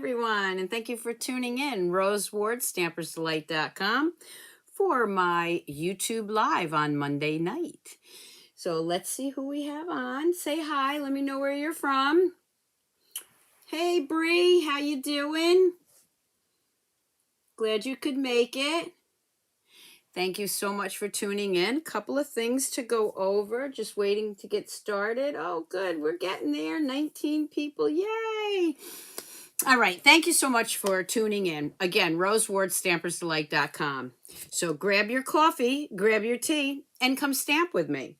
everyone, and thank you for tuning in. Rose Ward, Stampersdelight.com, for my YouTube Live on Monday night. So let's see who we have on. Say hi. Let me know where you're from. Hey, Bree, how you doing? Glad you could make it. Thank you so much for tuning in. A couple of things to go over. Just waiting to get started. Oh, good. We're getting there. 19 people. Yay! All right. Thank you so much for tuning in. Again, Rose Ward, Stampersdelight.com. So grab your coffee, grab your tea, and come stamp with me.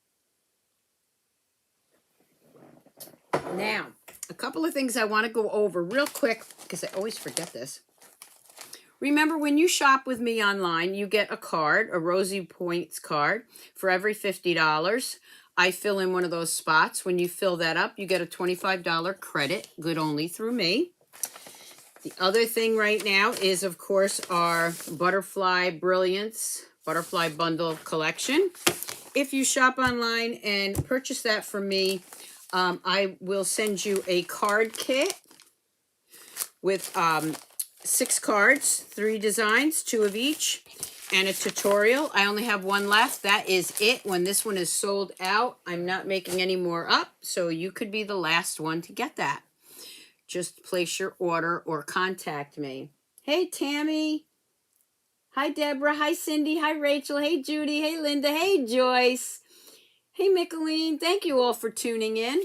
Now, a couple of things I want to go over real quick because I always forget this. Remember, when you shop with me online, you get a card, a Rosie Points card, for every $50. I fill in one of those spots. When you fill that up, you get a $25 credit, good only through me. The other thing right now is, of course, our Butterfly Brilliance Butterfly Bundle Collection. If you shop online and purchase that from me, I will send you a card kit with 6 cards, 3 designs, 2 of each, and a tutorial. I only have 1 left. That is it. When this one is sold out, I'm not making any more up, so you could be the last one to get that. Just place your order or contact me. Hey, Tammy. Hi, Deborah. Hi, Cindy. Hi, Rachel. Hey, Judy. Hey, Linda. Hey, Joyce. Hey, Micheline. Thank you all for tuning in.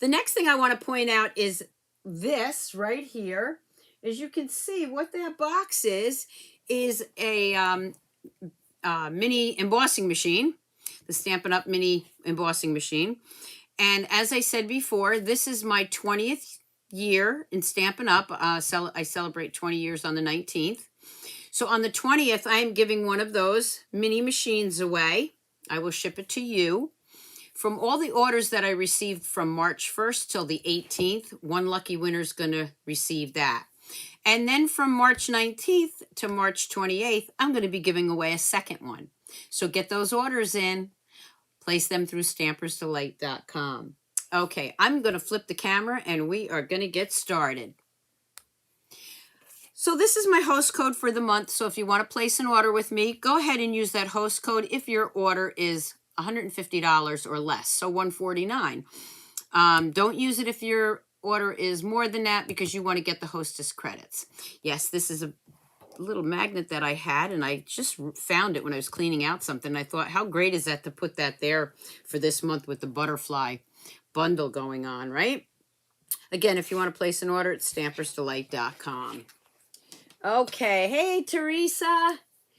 The next thing I want to point out is this right here. As you can see, what that box is a mini embossing machine, the Stampin' Up mini embossing machine. And as I said before, this is my 20th year in Stampin' Up. I celebrate 20 years on the 19th. So on the 20th, I am giving one of those mini machines away. I will ship it to you. From all the orders that I received from March 1st till the 18th, one lucky winner is going to receive that. And then from March 19th to March 28th, I'm going to be giving away a second one. So get those orders in. Place them through Stampersdelight.com. Okay, I'm going to flip the camera and we are going to get started. So this is my host code for the month. So if you want to place an order with me, go ahead and use that host code if your order is $150 or less, so $149. Don't use it if your order is more than that because you want to get the hostess credits. Yes, this is a little magnet that I had, and I just found it when I was cleaning out something. I thought, how great is that to put that there for this month with the butterfly bundle going on, right? Again, if you want to place an order, it's Stampersdelight.com. Okay, hey, Teresa.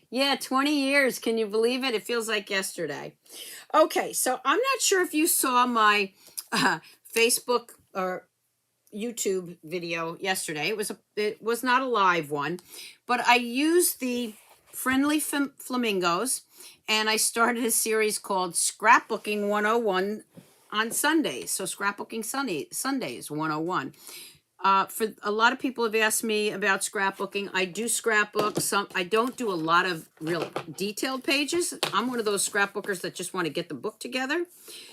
Yeah, 20 years. Can you believe it? It feels like yesterday. Okay, so I'm not sure if you saw my Facebook or YouTube video yesterday. It was not a live one, but I used the Friendly Flamingos, and I started a series called Scrapbooking 101 on Sundays. So Scrapbooking Sundays 101. For a lot of people have asked me about scrapbooking. I do scrapbook. I don't do a lot of real detailed pages. I'm one of those scrapbookers that just want to get the book together.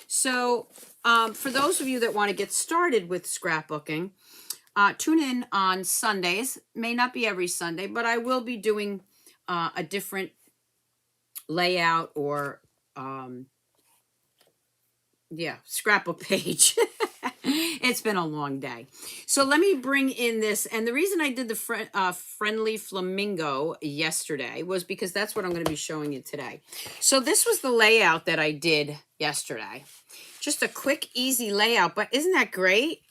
So for those of you that want to get started with scrapbooking, tune in on Sundays. May not be every Sunday, but I will be doing a different layout or scrapbook page. It's been a long day. So let me bring in this. And the reason I did the Friendly Flamingo yesterday was because that's what I'm going to be showing you today. So this was the layout that I did yesterday. Just a quick, easy layout. But isn't that great?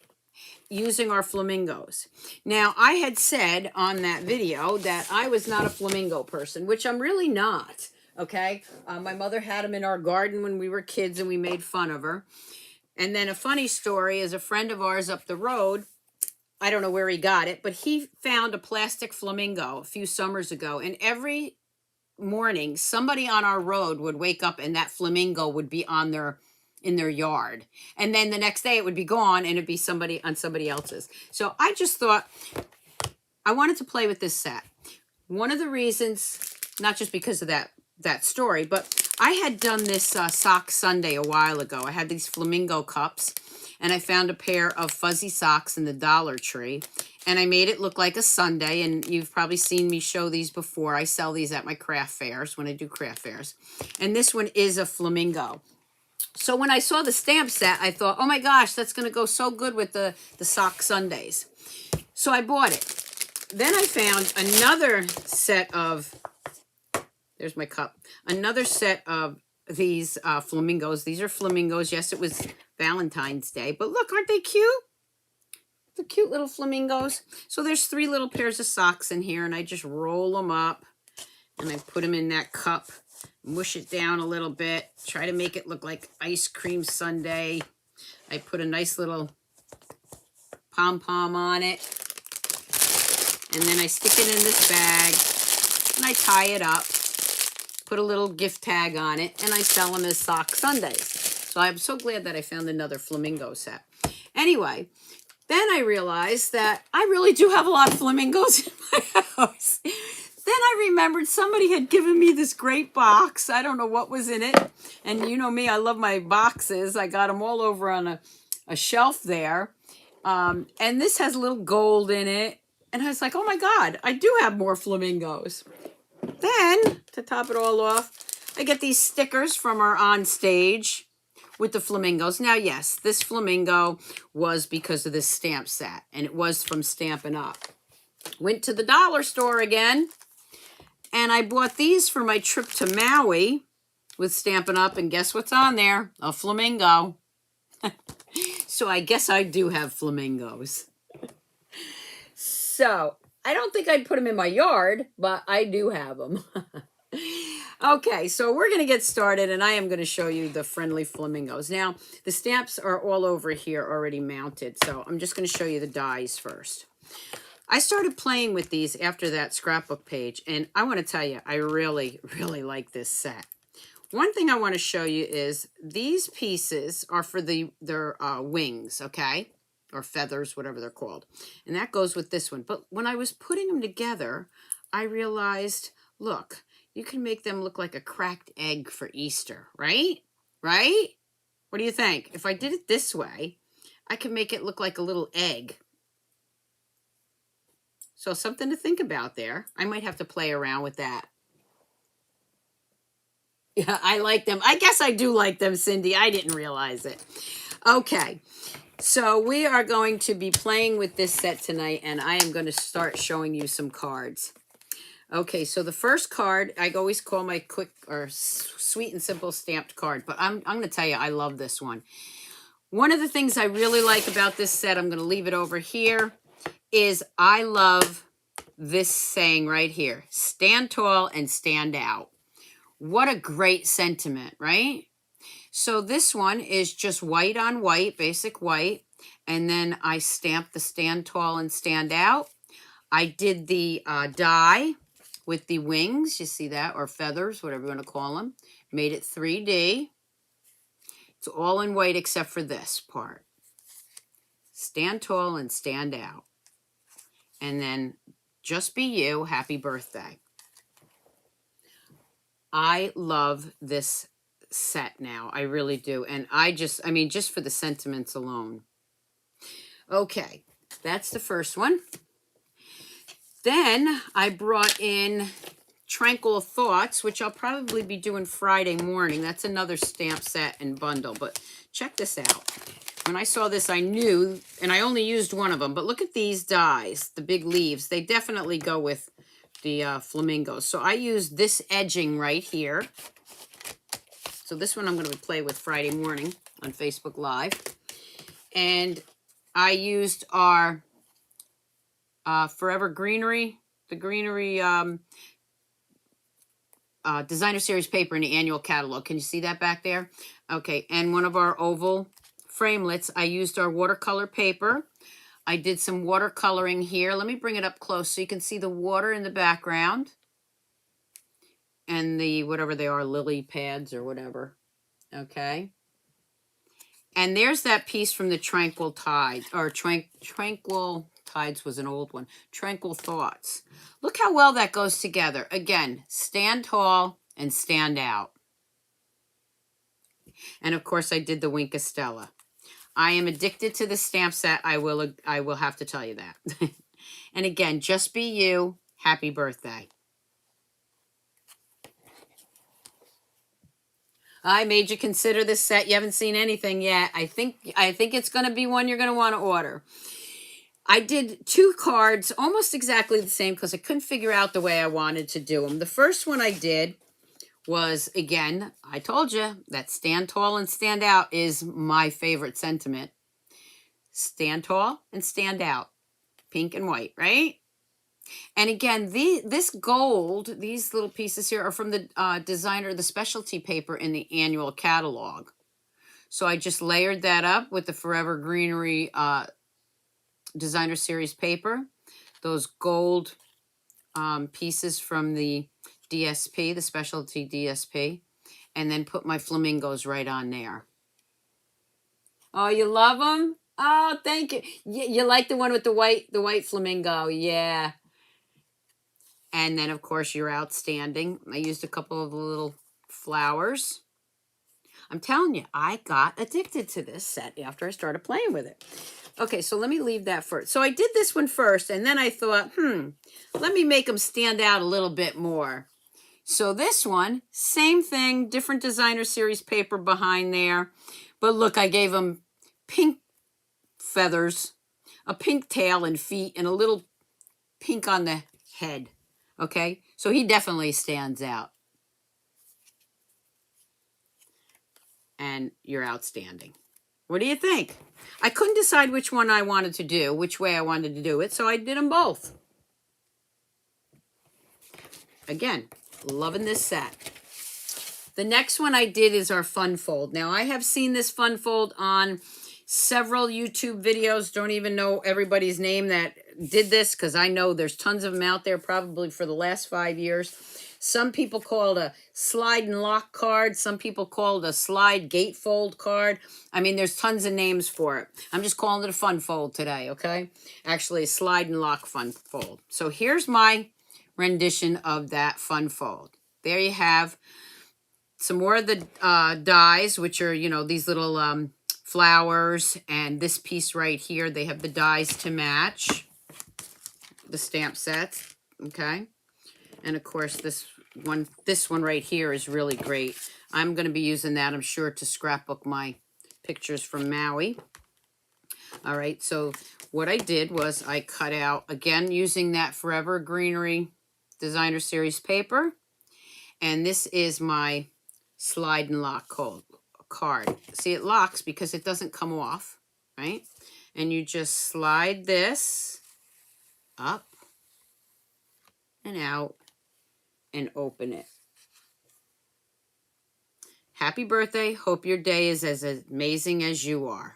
Using our flamingos. Now, I had said on that video that I was not a flamingo person, which I'm really not. Okay? My mother had them in our garden when we were kids and we made fun of her. And then a funny story is a friend of ours up the road, I don't know where he got it, but he found a plastic flamingo a few summers ago. And every morning, somebody on our road would wake up and that flamingo would be in their yard. And then the next day it would be gone and it'd be somebody else's. So I just thought I wanted to play with this set. One of the reasons, not just because of that story, but I had done this sock Sunday a while ago. I had these Flamingo cups, and I found a pair of fuzzy socks in the Dollar Tree, and I made it look like a sundae, and you've probably seen me show these before. I sell these at my craft fairs when I do craft fairs. And this one is a flamingo. So when I saw the stamp set, I thought, oh my gosh, that's going to go so good with the sock sundaes. So I bought it. Then I found another set of, there's my cup, another set of these flamingos. These are flamingos. Yes, it was Valentine's Day, but look, aren't they cute? The cute little flamingos. So there's 3 little pairs of socks in here, and I just roll them up, and I put them in that cup, mush it down a little bit, try to make it look like ice cream sundae. I put a nice little pom-pom on it, and then I stick it in this bag, and I tie it up, put a little gift tag on it, and I sell them as sock sundaes. So I'm so glad that I found another flamingo set. Anyway, then I realized that I really do have a lot of flamingos in my house. Then I remembered somebody had given me this great box. I don't know what was in it. And you know me, I love my boxes. I got them all over on a shelf there. And this has a little gold in it. And I was like, oh my God, I do have more flamingos. Then, to top it all off, I get these stickers from our on stage with the flamingos. Now, yes, this flamingo was because of this stamp set, and it was from Stampin' Up. Went to the dollar store again, and I bought these for my trip to Maui with Stampin' Up, and guess what's on there? A flamingo. So I guess I do have flamingos. So I don't think I'd put them in my yard, but I do have them. Okay, so we're going to get started, and I am going to show you the friendly flamingos. Now, the stamps are all over here already mounted, so I'm just going to show you the dies first. I started playing with these after that scrapbook page, and I want to tell you, I really, really like this set. One thing I want to show you is these pieces are for their wings, okay? Or feathers, whatever they're called. And that goes with this one. But when I was putting them together, I realized, look, you can make them look like a cracked egg for Easter, right? Right? What do you think? If I did it this way, I could make it look like a little egg. So something to think about there. I might have to play around with that. Yeah, I like them. I guess I do like them, Cindy. I didn't realize it. Okay. So we are going to be playing with this set tonight, and I am going to start showing you some cards. Okay, so the first card, I always call my quick or sweet and simple stamped card, but I'm going to tell you, I love this one. One of the things I really like about this set, I'm going to leave it over here, is I love this saying right here, stand tall and stand out. What a great sentiment, right? So this one is just white on white, basic white. And then I stamped the stand tall and stand out. I did the die with the wings, you see that, or feathers, whatever you want to call them. Made it 3D. It's all in white except for this part. Stand tall and stand out. And then just be you, happy birthday. I love this set now. I really do. And just for the sentiments alone. Okay, that's the first one. Then I brought in Tranquil Thoughts, which I'll probably be doing Friday morning. That's another stamp set and bundle. But check this out. When I saw this, I knew, and I only used one of them. But look at these dies, the big leaves. They definitely go with the flamingos. So I used this edging right here. So this one I'm going to play with Friday morning on Facebook Live. And I used our Forever Greenery, the Greenery Designer Series paper in the annual catalog. Can you see that back there? Okay, and one of our oval framelits, I used our watercolor paper. I did some watercoloring here. Let me bring it up close so you can see the water in the background. And the, whatever they are, lily pads or whatever. Okay. And there's that piece from the Tranquil Tides, or Tranquil Tides was an old one. Tranquil Thoughts. Look how well that goes together. Again, stand tall and stand out. And of course I did the Winka Stella. I am addicted to the stamp set. I will have to tell you that. And again, just be you. Happy birthday. I made you consider this set. You haven't seen anything yet. I think it's going to be one you're going to want to order. I did 2 cards, almost exactly the same, because I couldn't figure out the way I wanted to do them. The first one I did was, again, I told you that stand tall and stand out is my favorite sentiment. Stand tall and stand out. Pink and white, right? And again, this gold, these little pieces here are from the designer, the specialty paper in the annual catalog. So I just layered that up with the Forever Greenery designer series paper. Those gold pieces from the DSP, the specialty DSP. And then put my flamingos right on there. Oh, you love them? Oh, thank you. You like the one with the white flamingo. Yeah. And then, of course, you're outstanding. I used a couple of little flowers. I'm telling you, I got addicted to this set after I started playing with it. Okay, so let me leave that first. So I did this one first, and then I thought, let me make them stand out a little bit more. So this one, same thing, different designer series paper behind there. But look, I gave them pink feathers, a pink tail and feet, and a little pink on the head. Okay, so he definitely stands out. And you're outstanding. What do you think? I couldn't decide which one I wanted to do, which way I wanted to do it, so I did them both. Again, loving this set. The next one I did is our fun fold. Now, I have seen this fun fold on several YouTube videos. Don't even know everybody's name that did this, because I know there's tons of them out there, probably for the last 5 years. Some people call it a slide and lock card. Some people call it a slide gatefold card. I mean, there's tons of names for it. I'm just calling it a fun fold today, okay? Actually, a slide and lock fun fold. So here's my rendition of that fun fold. There you have some more of the dies, which are, you know, these little flowers, and this piece right here, they have the dies to match the stamp sets, okay? And of course, this one right here is really great. I'm going to be using that, I'm sure, to scrapbook my pictures from Maui. All right, so what I did was I cut out, again, using that Forever Greenery Designer Series paper. And this is my slide and lock card. See, it locks because it doesn't come off, right? And you just slide this up and out and open it. Happy birthday. Hope your day is as amazing as you are.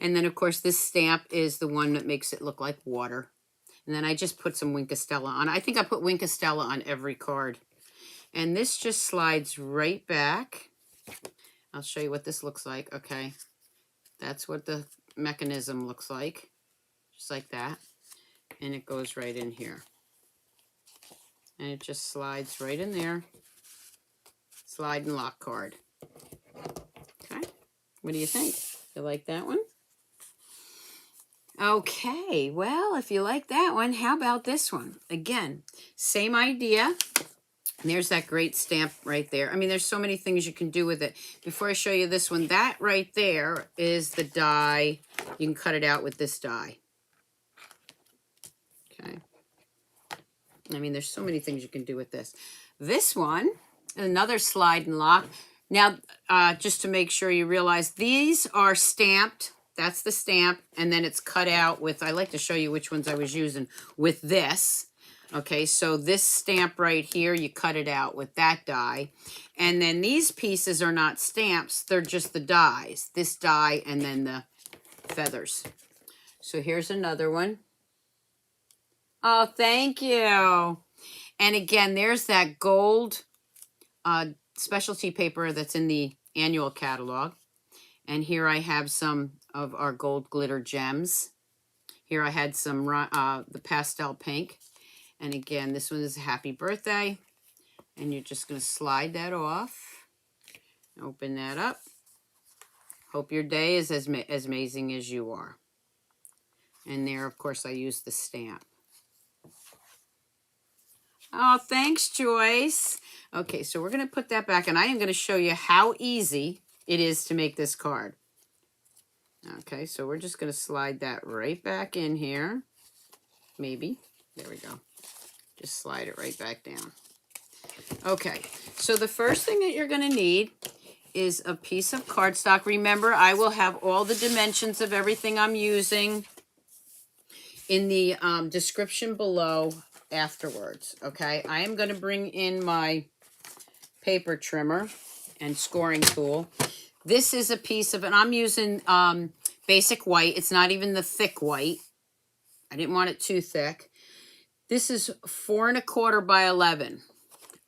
And then, of course, this stamp is the one that makes it look like water. And then I just put some Winka Stella on. I think I put Winka Stella on every card. And this just slides right back. I'll show you what this looks like. Okay. That's what the mechanism looks like. Just like that. And it goes right in here. And it just slides right in there. Slide and lock card. Okay. What do you think? You like that one? Okay. Well, if you like that one, how about this one? Again, same idea. And there's that great stamp right there. I mean, there's so many things you can do with it. Before I show you this one, that right there is the die. You can cut it out with this die. Okay. I mean, there's so many things you can do with this. This one, another slide and lock. Now, just to make sure you realize, these are stamped. That's the stamp. And then it's cut out with, I like to show you which ones I was using with this. Okay, so this stamp right here, you cut it out with that die. And then these pieces are not stamps. They're just the dies. This die and then the feathers. So here's another one. Oh, thank you. And again, there's that gold specialty paper that's in the annual catalog. And here I have some of our gold glitter gems. Here I had some the pastel pink. And again, this one is a happy birthday. And you're just going to slide that off. Open that up. Hope your day is as amazing as you are. And there, of course, I used the stamp. Oh, thanks, Joyce. Okay, so we're going to put that back, and I am going to show you how easy it is to make this card. Okay, so we're just going to slide that right back in here. Maybe. There we go. Just slide it right back down. Okay, so the first thing that you're going to need is a piece of cardstock. Remember, I will have all the dimensions of everything I'm using in the description below afterwards. Okay, I am going to bring in my paper trimmer and scoring tool. This is a piece of, and I'm using basic white. It's not even the thick white. I didn't want it too thick. This is 4 1/4 by 11.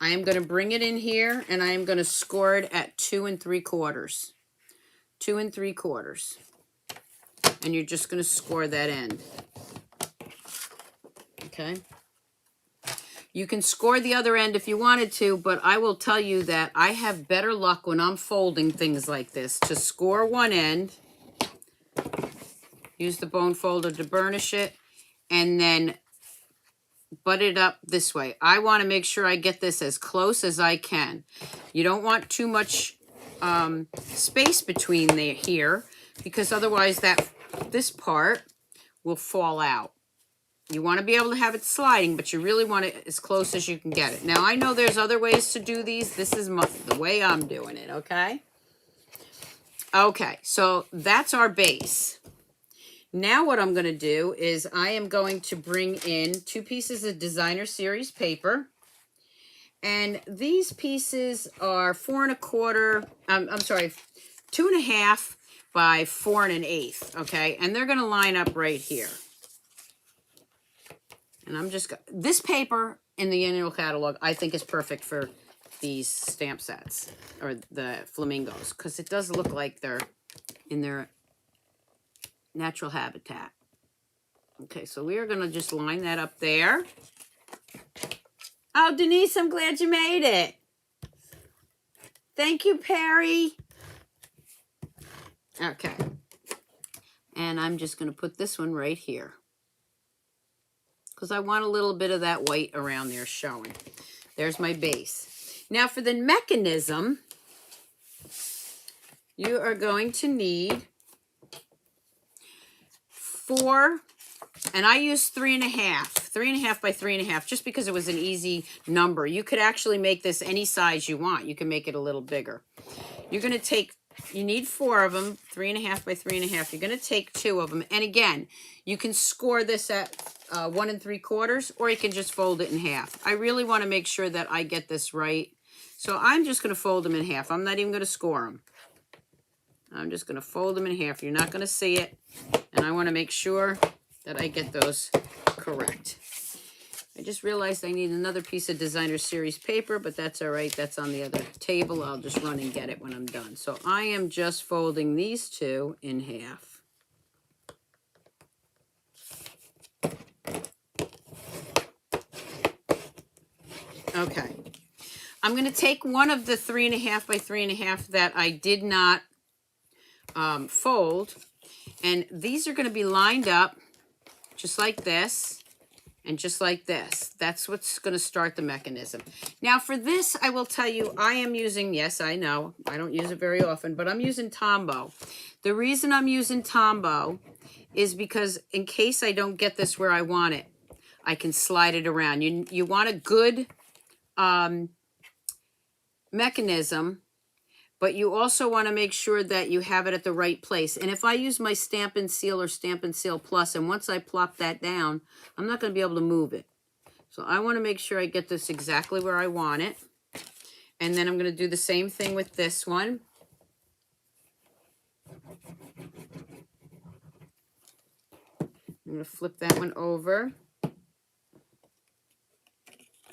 I am going to bring it in here, and I am going to score it at 2 3/4. 2 3/4. And you're just going to score that end. Okay. You can score the other end if you wanted to, but I will tell you that I have better luck when I'm folding things like this to score one end, use the bone folder to burnish it, and then butt it up this way. I want to make sure I get this as close as I can. You don't want too much space between here, because otherwise this part will fall out. You want to be able to have it sliding, but you really want it as close as you can get it. Now, I know there's other ways to do these. This is the way I'm doing it, okay? Okay, so that's our base. Now what I'm going to do is I am going to bring in 2 pieces of designer series paper. And these pieces are 4 1/4, I'm sorry, 2 1/2 by 4 1/8, okay? And they're going to line up right here. And I'm just, this paper in the annual catalog, I think is perfect for these stamp sets, or the flamingos, because it does look like they're in their natural habitat. Okay, so we are going to just line that up there. Oh, Denise, I'm glad you made it. Thank you, Perry. Okay. And I'm just going to put this one right here, because I want a little bit of that white around there showing. There's my base. Now for the mechanism, you are going to need 4, and I used 3 1/2. 3 1/2 by 3 1/2, just because it was an easy number. You could actually make this any size you want. You can make it a little bigger. You're going to take, you need 4 of them, 3 1/2 by 3 1/2. You're going to take 2 of them. And again, you can score this at 1 3/4, or you can just fold it in half. I really want to make sure that I get this right. So I'm just going to fold them in half. I'm not even going to score them. I'm just going to fold them in half. You're not going to see it. And I want to make sure that I get those correct. I just realized I need another piece of designer series paper, but that's all right. That's on the other table. I'll just run and get it when I'm done. So I am just folding these 2 in half. Okay. I'm going to take one of the 3 1/2 by 3 1/2 that I did not fold, and these are going to be lined up just like this and just like this. That's what's going to start the mechanism. Now for this, I will tell you, I am using, yes, I know, I don't use it very often, but I'm using Tombow. The reason I'm using Tombow is because in case I don't get this where I want it, I can slide it around. You want a good mechanism, but you also want to make sure that you have it at the right place. And if I use my Stamp and Seal or Stamp and Seal Plus, and once I plop that down, I'm not going to be able to move it. So I want to make sure I get this exactly where I want it. And then I'm going to do the same thing with this one. I'm going to flip that one over.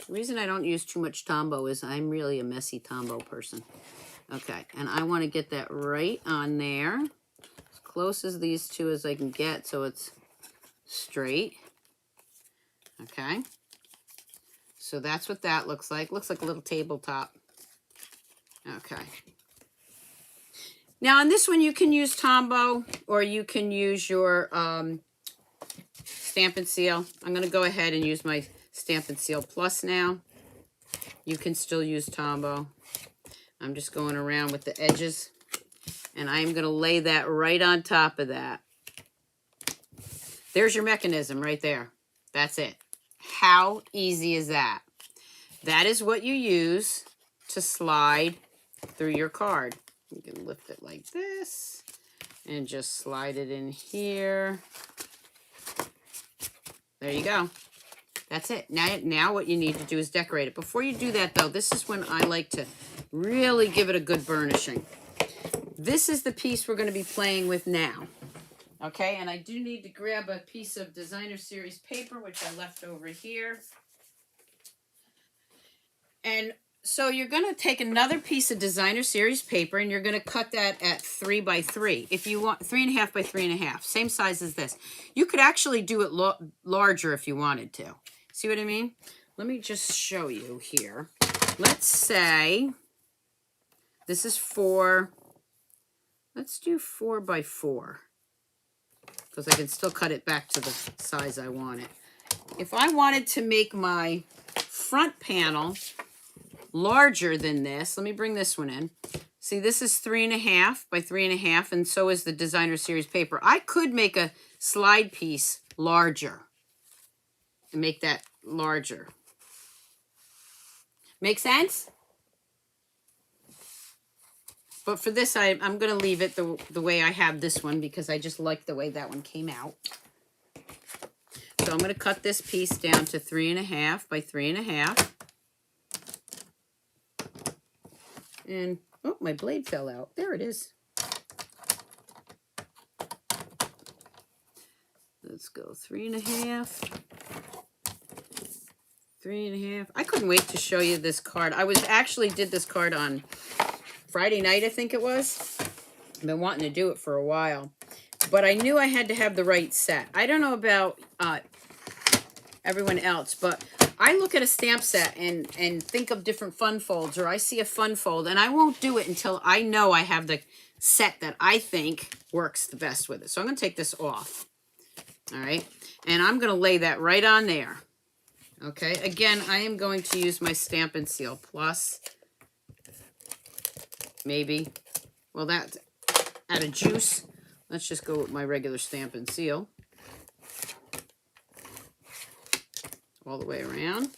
The reason I don't use too much Tombow is I'm really a messy Tombow person. Okay, and I want to get that right on there, as close as these 2 as I can get so it's straight. Okay, so that's what that looks like. Looks like a little tabletop. Okay, Now on this one you can use Tombow or you can use your Stampin' Seal. I'm going to go ahead and use my Stampin' Seal Plus now. You can still use Tombow. I'm just going around with the edges, and I'm going to lay that right on top of that. There's your mechanism right there. That's it. How easy is that? That is what you use to slide through your card. You can lift it like this and just slide it in here. There you go. That's it. Now what you need to do is decorate it. Before you do that, though, this is when I like to really give it a good burnishing. This is the piece we're going to be playing with now. Okay, and I do need to grab a piece of Designer Series paper, which I left over here. And so you're going to take another piece of Designer Series paper, and you're going to cut that at 3 by 3. If you want 3.5 by 3.5, same size as this. You could actually do it larger if you wanted to. See what I mean? Let me just show you here. Let's say this is 4. Let's do 4 by 4. Because I can still cut it back to the size I want it. If I wanted to make my front panel larger than this, let me bring this one in. See, this is 3.5 by 3.5, and so is the Designer Series paper. I could make a slide piece larger and make that larger. Make sense? But for this, I'm going to leave it the way I have this one because I just like the way that one came out. So I'm going to cut this piece down to 3.5 by 3.5. And, oh, my blade fell out. There it is. Let's go 3.5. 3.5. I couldn't wait to show you this card. I actually did this card on Friday night, I think it was. I've been wanting to do it for a while. But I knew I had to have the right set. I don't know about everyone else, but I look at a stamp set and think of different fun folds, or I see a fun fold, and I won't do it until I know I have the set that I think works the best with it. So I'm going to take this off. All right. And I'm going to lay that right on there. Okay. Again, I am going to use my Stampin' Seal Plus. Maybe. Well, that's out of juice. Let's just go with my regular Stampin' Seal. All the way around.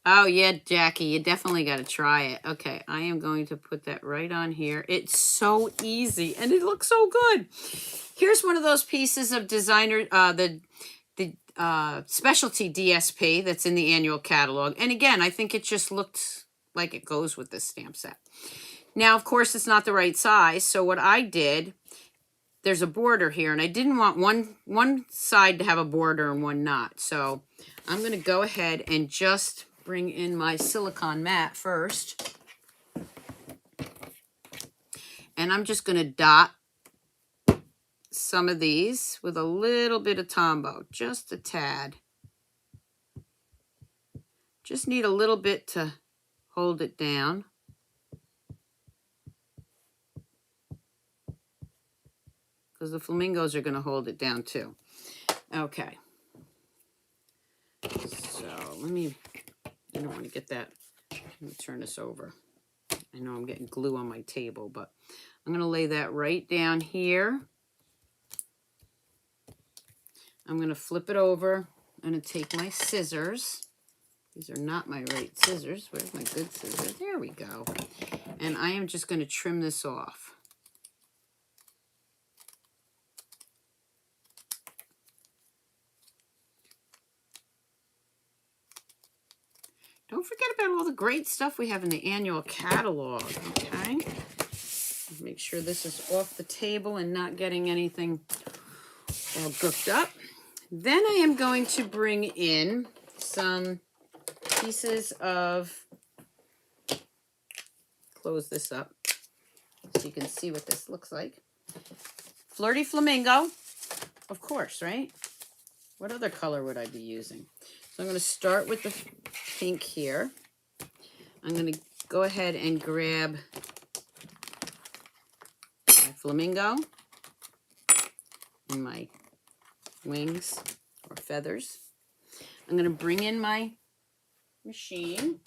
Oh, yeah, Jackie, you definitely got to try it. Okay, I am going to put that right on here. It's so easy, and it looks so good. Here's one of those pieces of designer, the specialty DSP that's in the annual catalog. And again, I think it just looked like it goes with this stamp set. Now, of course, it's not the right size, so what I did, there's a border here, and I didn't want one side to have a border and one not. So I'm going to go ahead and just bring in my silicone mat first. And I'm just going to dot some of these with a little bit of Tombow, just a tad. Just need a little bit to hold it down. Because the flamingos are going to hold it down too. Okay. So I don't want to get that. Let me turn this over. I know I'm getting glue on my table, but I'm going to lay that right down here. I'm going to flip it over. I'm going to take my scissors. These are not my right scissors. Where's my good scissors? There we go. And I am just going to trim this off. Don't forget about all the great stuff we have in the annual catalog, okay? Make sure this is off the table and not getting anything all gooked up. Then I am going to bring in some pieces of, close this up so you can see what this looks like. Flirty Flamingo, of course, right? What other color would I be using? So I'm going to start with the pink here. I'm going to go ahead and grab my flamingo and my wings or feathers. I'm going to bring in my machine.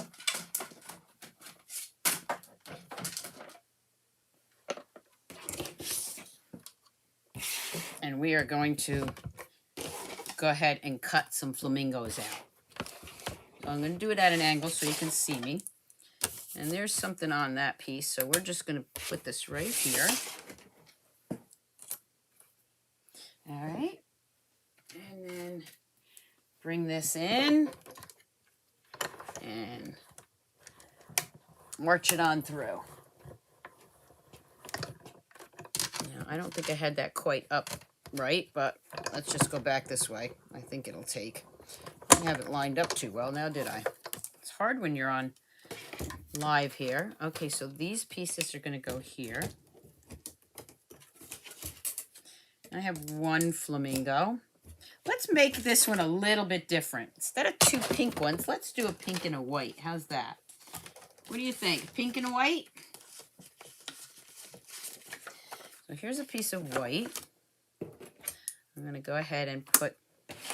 And we are going to go ahead and cut some flamingos out. So I'm going to do it at an angle so you can see me. And there's something on that piece, so we're just going to put this right here. All right. And then bring this in and march it on through. Now, I don't think I had that quite up right, but let's just go back this way. I think it'll take. I haven't lined up too well now, did I? It's hard when you're on live here. Okay, so these pieces are going to go here. I have one flamingo. Let's make this one a little bit different. Instead of two pink ones, let's do a pink and a white. How's that? What do you think? Pink and a white? So here's a piece of white. I'm going to go ahead and put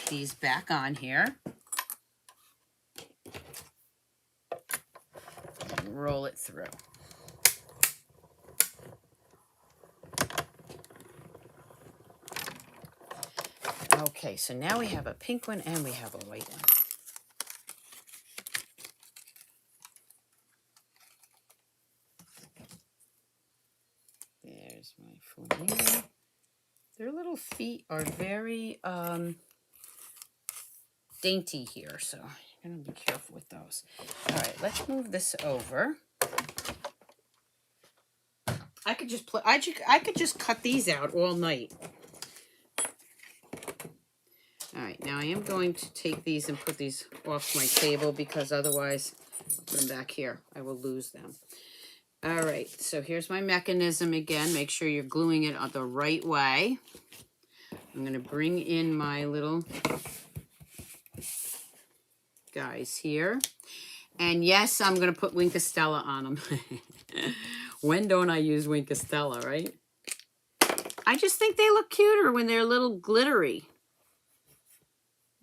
these back on here. And roll it through. Okay, so now we have a pink one and we have a white one. There's my flamingo. Their little feet are very dainty here, so I'm going to be careful with those. All right, let's move this over. I could just I could just cut these out all night. All right, now I am going to take these and put these off my table because otherwise, I'll put them back here. I will lose them. All right, so here's my mechanism again. Make sure you're gluing it the right way. I'm going to bring in my little guys here. And yes, I'm going to put Wink Stella on them. When don't I use Wink Stella, right? I just think they look cuter when they're a little glittery.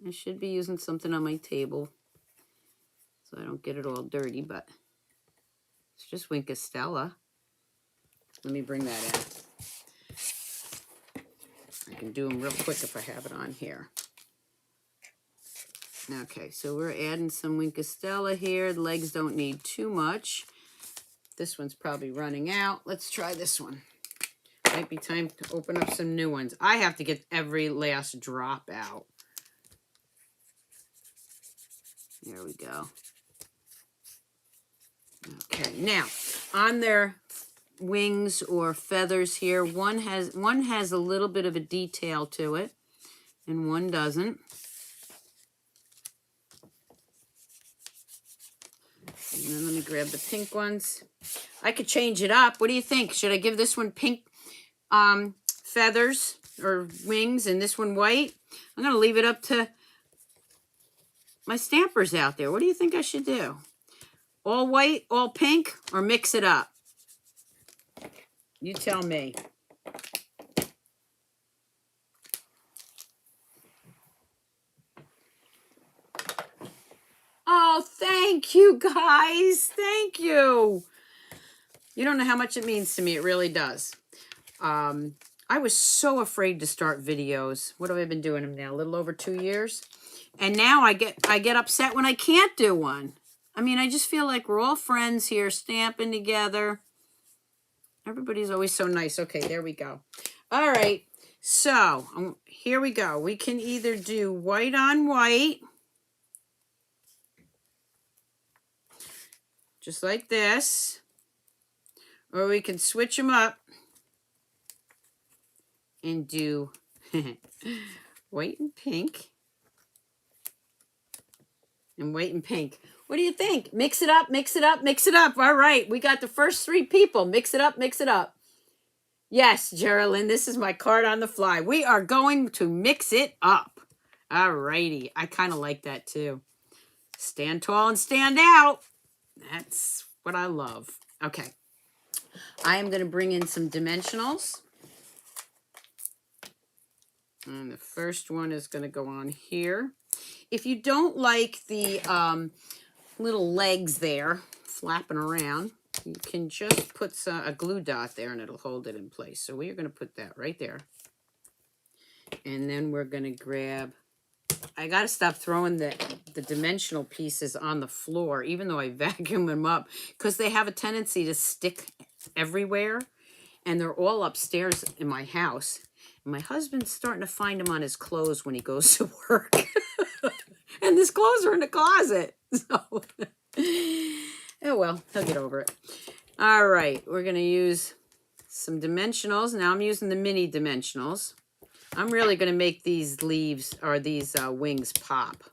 I should be using something on my table so I don't get it all dirty, but it's just Wink Stella. Let me bring that in. I can do them real quick if I have it on here. Okay, so we're adding some Wink Stella here. The legs don't need too much. This one's probably running out. Let's try this one. Might be time to open up some new ones. I have to get every last drop out. There we go. Okay, now on their wings or feathers here, one has a little bit of a detail to it, and one doesn't. And then let me grab the pink ones. I could change it up. What do you think? Should I give this one pink feathers or wings and this one white? I'm going to leave it up to my stampers out there. What do you think I should do? All white, all pink, or mix it up? You tell me. Oh, thank you, guys. Thank you. You don't know how much it means to me. It really does. I was so afraid to start videos. What have I been doing them now? A little over 2 years. And now I get upset when I can't do one. I mean, I just feel like we're all friends here, stamping together. Everybody's always so nice. Okay, there we go. All right, so here we go. We can either do white on white, just like this, or we can switch them up and do white and pink. And white and pink. What do you think? Mix it up, mix it up, mix it up. All right, we got the first 3 people. Mix it up, mix it up. Yes, Geraldine, this is my card on the fly. We are going to mix it up. All righty. I kind of like that too. Stand tall and stand out. That's what I love. Okay. I am going to bring in some dimensionals. And the first one is going to go on here. If you don't like the little legs there flapping around, you can just put a glue dot there and it'll hold it in place. So we're going to put that right there. And then we're going to grab, I got to stop throwing the dimensional pieces on the floor, even though I vacuum them up, because they have a tendency to stick everywhere. And they're all upstairs in my house. And my husband's starting to find them on his clothes when he goes to work. And his clothes are in the closet. So, oh well, he'll get over it. All right, we're going to use some dimensionals. Now I'm using the mini dimensionals. I'm really going to make these leaves, or these wings, pop.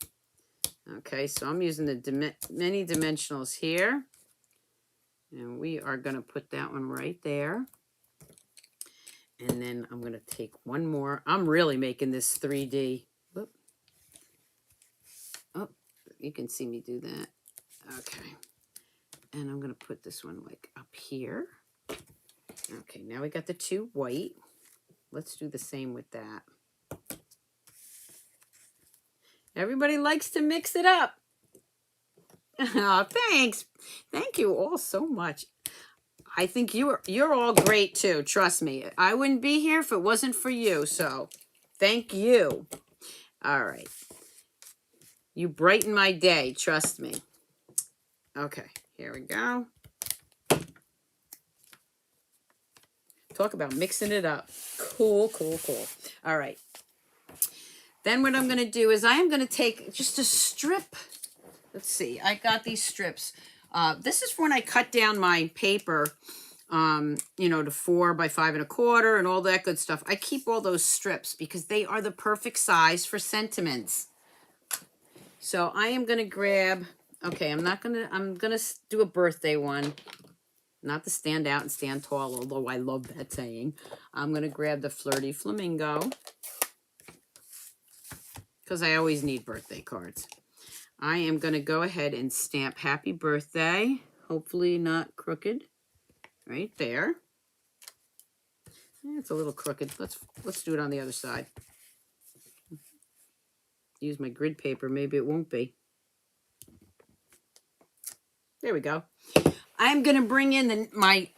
Okay, so I'm using the mini dimensionals here. And we are going to put that one right there. And then I'm going to take one more. I'm really making this 3D. Whoop. Oh, you can see me do that. Okay. And I'm going to put this one like up here. Okay, now we got the two white. Let's do the same with that. Everybody likes to mix it up. Oh, thanks. Thank you all so much. I think you're all great too. Trust me. I wouldn't be here if it wasn't for you. So thank you. All right. You brighten my day. Trust me. Okay. Here we go. Talk about mixing it up. Cool, cool, cool. All right. Then what I'm going to do is I am going to take just a strip. Let's see. I got these strips. This is when I cut down my paper, you know, to 4 by 5 1/4 and all that good stuff. I keep all those strips because they are the perfect size for sentiments. So I am going to grab, okay, I'm going to do a birthday one. Not to stand out and stand tall, although I love that saying. I'm going to grab the Flirty Flamingo because I always need birthday cards. I am going to go ahead and stamp happy birthday, hopefully not crooked, right there. It's a little crooked. Let's do it on the other side. Use my grid paper, maybe it won't be. There we go. I'm going to bring in my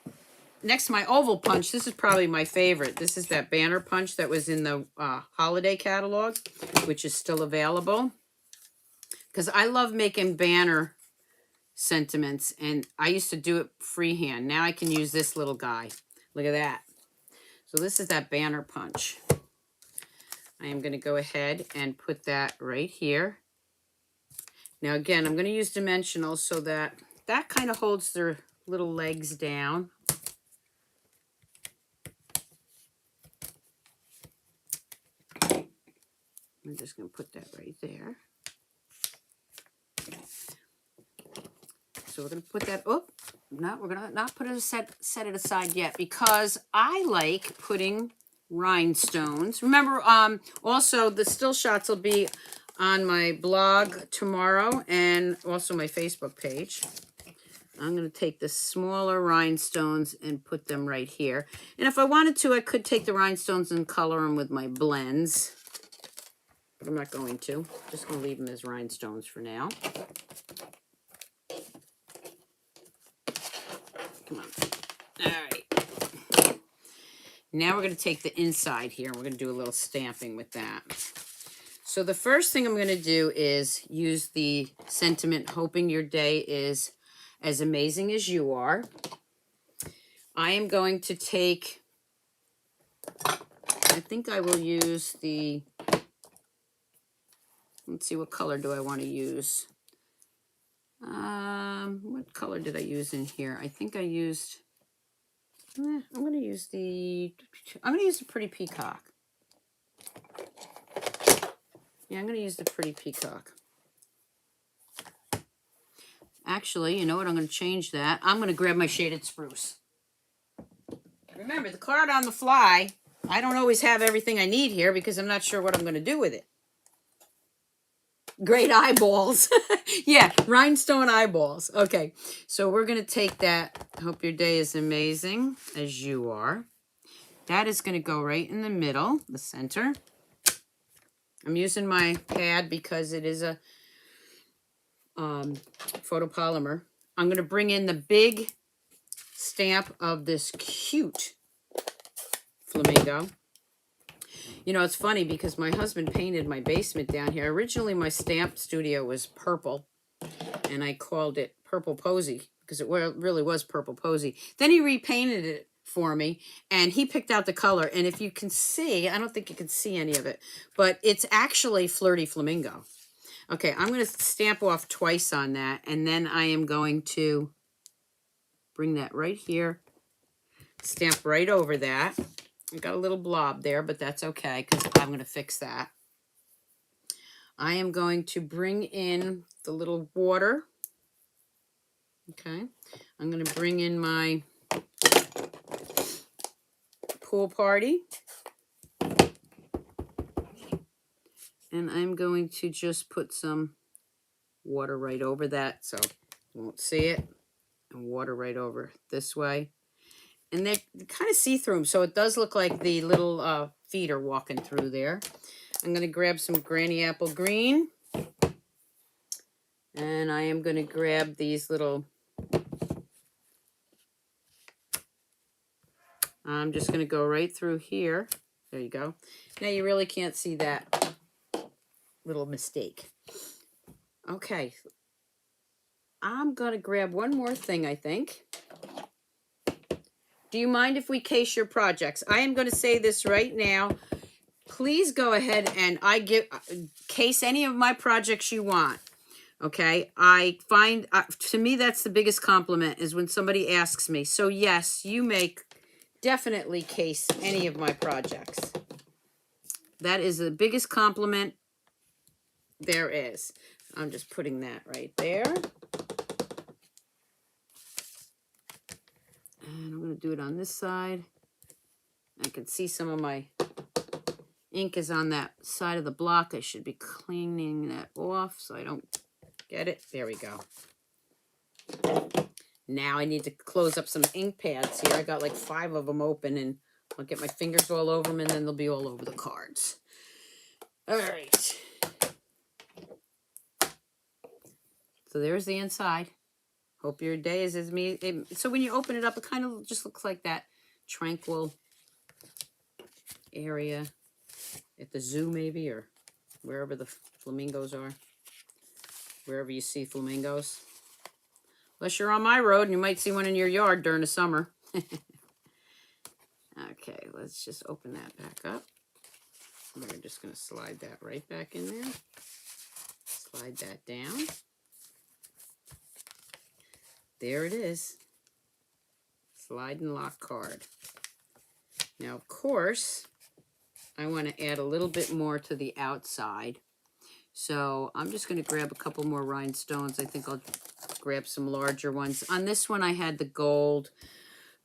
oval punch. This is probably my favorite. This is that banner punch that was in the holiday catalog, which is still available. Because I love making banner sentiments, and I used to do it freehand. Now I can use this little guy. Look at that. So this is that banner punch. I am going to go ahead and put that right here. Now again, I'm going to use dimensionals so that kind of holds their little legs down. I'm just going to put that right there. So we're going to put that, oh, no, we're going to not put it, set it aside yet because I like putting rhinestones. Remember, also the still shots will be on my blog tomorrow and also my Facebook page. I'm going to take the smaller rhinestones and put them right here. And if I wanted to, I could take the rhinestones and color them with my blends. But I'm not going to. Just going to leave them as rhinestones for now. Come on. All right. Now we're going to take the inside here. We're going to do a little stamping with that. So the first thing I'm going to do is use the sentiment, hoping your day is as amazing as you are. I am going to take, I think I will use the, let's see, what color do I want to use? What color did I use in here? I think I used, I'm going to use the Pretty Peacock. Yeah, I'm going to use the Pretty Peacock. Actually, you know what? I'm going to change that. I'm going to grab my Shaded Spruce. Remember, the card on the fly, I don't always have everything I need here because I'm not sure what I'm going to do with it. Great eyeballs. Yeah, rhinestone eyeballs. Okay, so we're going to take that. Hope your day is amazing, as you are. That is going to go right in the middle, the center. I'm using my pad because it is a photopolymer. I'm going to bring in the big stamp of this cute flamingo. You know, it's funny because my husband painted my basement down here. Originally, my stamp studio was purple, and I called it Purple Posy because it really was Purple Posy. Then he repainted it for me, and he picked out the color. And if you can see, I don't think you can see any of it, but it's actually Flirty Flamingo. Okay, I'm going to stamp off twice on that, and then I am going to bring that right here, stamp right over that. I got a little blob there, but that's okay because I'm going to fix that. I am going to bring in the little water. Okay, I'm going to bring in my pool party. And I'm going to just put some water right over that so you won't see it. And water right over this way. And they're kind of see-through, so it does look like the little feet are walking through there. I'm going to grab some Granny Apple Green. And I am going to grab these little... I'm just going to go right through here. There you go. Now you really can't see that little mistake. Okay. I'm going to grab one more thing, I think. Do you mind if we case your projects? I am going to say this right now. Please go ahead and case any of my projects you want. Okay? I find, to me, that's the biggest compliment is when somebody asks me. So yes, you may definitely case any of my projects. That is the biggest compliment there is. I'm just putting that right there. And I'm going to do it on this side. I can see some of my ink is on that side of the block. I should be cleaning that off so I don't get it. There we go. Now I need to close up some ink pads here. I got like 5 of them open, and I'll get my fingers all over them, and then they'll be all over the cards. All right. So there's the inside. Hope your day is as me. So when you open it up, it kind of just looks like that tranquil area at the zoo, maybe, or wherever the flamingos are. Wherever you see flamingos. Unless you're on my road and you might see one in your yard during the summer. Okay, let's just open that back up. We're just going to slide that right back in there. Slide that down. There it is. Slide and lock card. Now, of course, I want to add a little bit more to the outside. So I'm just going to grab a couple more rhinestones. I think I'll grab some larger ones. On this one, I had the gold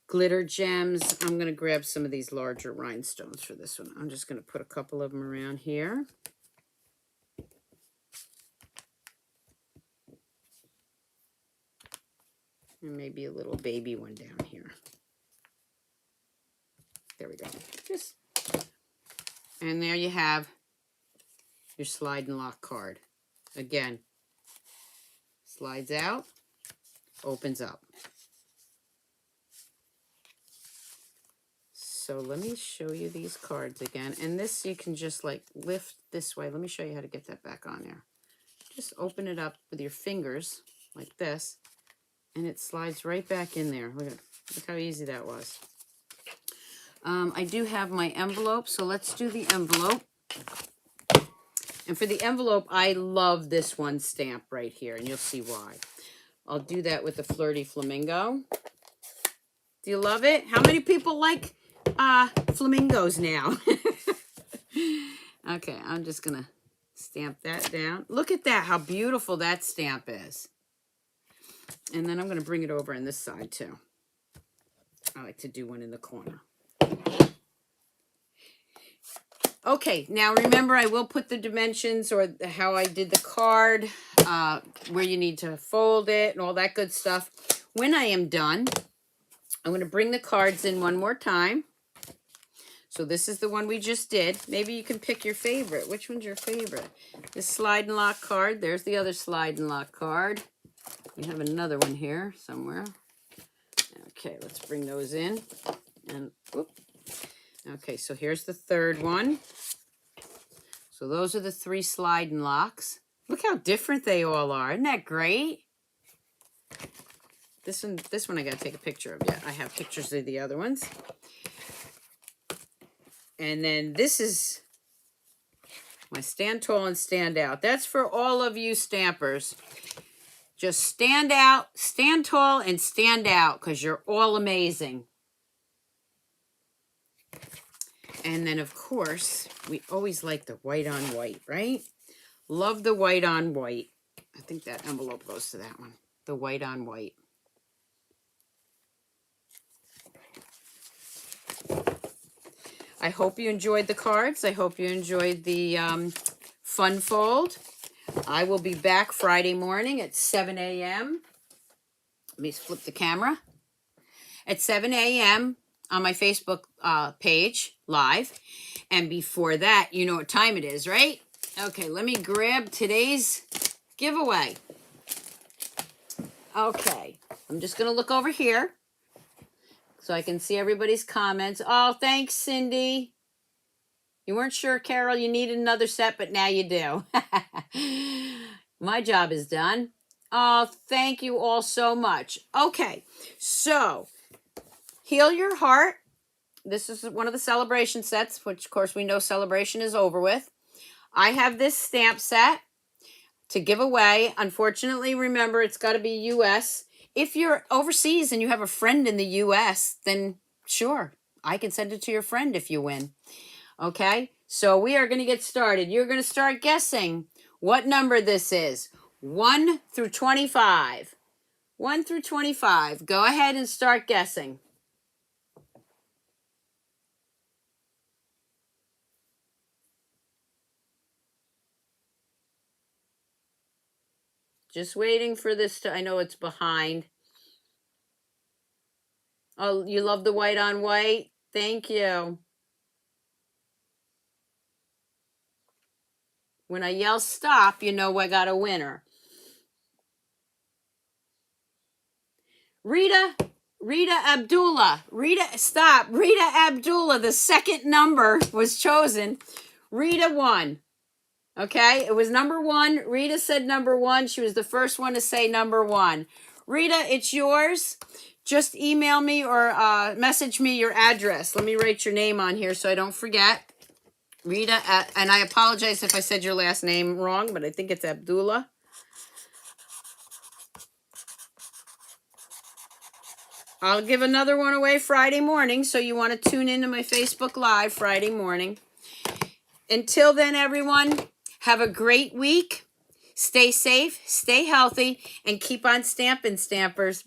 glitter gems. I'm going to grab some of these larger rhinestones for this one. I'm just going to put a couple of them around here. And maybe a little baby one down here. There we go. And there you have your slide and lock card. Again, slides out, opens up. So let me show you these cards again. And this you can just like lift this way. Let me show you how to get that back on there. Just open it up with your fingers like this. And it slides right back in there. Look how easy that was. I do have my envelope, so let's do the envelope. And for the envelope, I love this one stamp right here, and you'll see why. I'll do that with the Flirty Flamingo. Do you love it? How many people like flamingos now? Okay, I'm just going to stamp that down. Look at that, how beautiful that stamp is. And then I'm going to bring it over on this side, too. I like to do one in the corner. Okay, now remember, I will put the dimensions or how I did the card, where you need to fold it and all that good stuff. When I am done, I'm going to bring the cards in one more time. So this is the one we just did. Maybe you can pick your favorite. Which one's your favorite? This slide and lock card. There's the other slide and lock card. We have another one here somewhere. Okay, let's bring those in. And whoop. Okay, so here's the third one. So those are the 3 slide and locks. Look how different they all are. Isn't that great? This one I gotta take a picture of. Yeah, I have pictures of the other ones. And then this is my stand tall and stand out. That's for all of you stampers. Just stand out, stand tall, and stand out because you're all amazing. And then, of course, we always like the white on white, right? Love the white on white. I think that envelope goes to that one. The white on white. I hope you enjoyed the cards. I hope you enjoyed the fun fold. I will be back Friday morning at 7 a.m. Let me flip the camera. At 7 a.m. on my Facebook page, live. And before that, you know what time it is, right? Okay, let me grab today's giveaway. Okay, I'm just going to look over here so I can see everybody's comments. Oh, thanks, Cindy. You weren't sure, Carol, you needed another set, but now you do. My job is done. Oh, thank you all so much. Okay, so Heal Your Heart. This is one of the celebration sets, which, of course, we know celebration is over with. I have this stamp set to give away. Unfortunately, remember, it's got to be U.S. If you're overseas and you have a friend in the U.S., then sure, I can send it to your friend if you win. Okay, so we are going to get started. You're going to start guessing what number this is. 1 through 25. 1 through 25. Go ahead and start guessing. Just waiting for this to, I know it's behind. Oh, you love the white on white? Thank you. When I yell stop, you know I got a winner. Rita Abdullah. Stop. Rita Abdullah, the second number was chosen. Rita won. Okay, it was number 1. Rita said number 1. She was the first one to say number 1. Rita, it's yours. Just email me or message me your address. Let me write your name on here so I don't forget. Rita, and I apologize if I said your last name wrong, but I think it's Abdullah. I'll give another one away Friday morning, so you want to tune into my Facebook Live Friday morning. Until then, everyone, have a great week. Stay safe, stay healthy, and keep on stamping, stampers.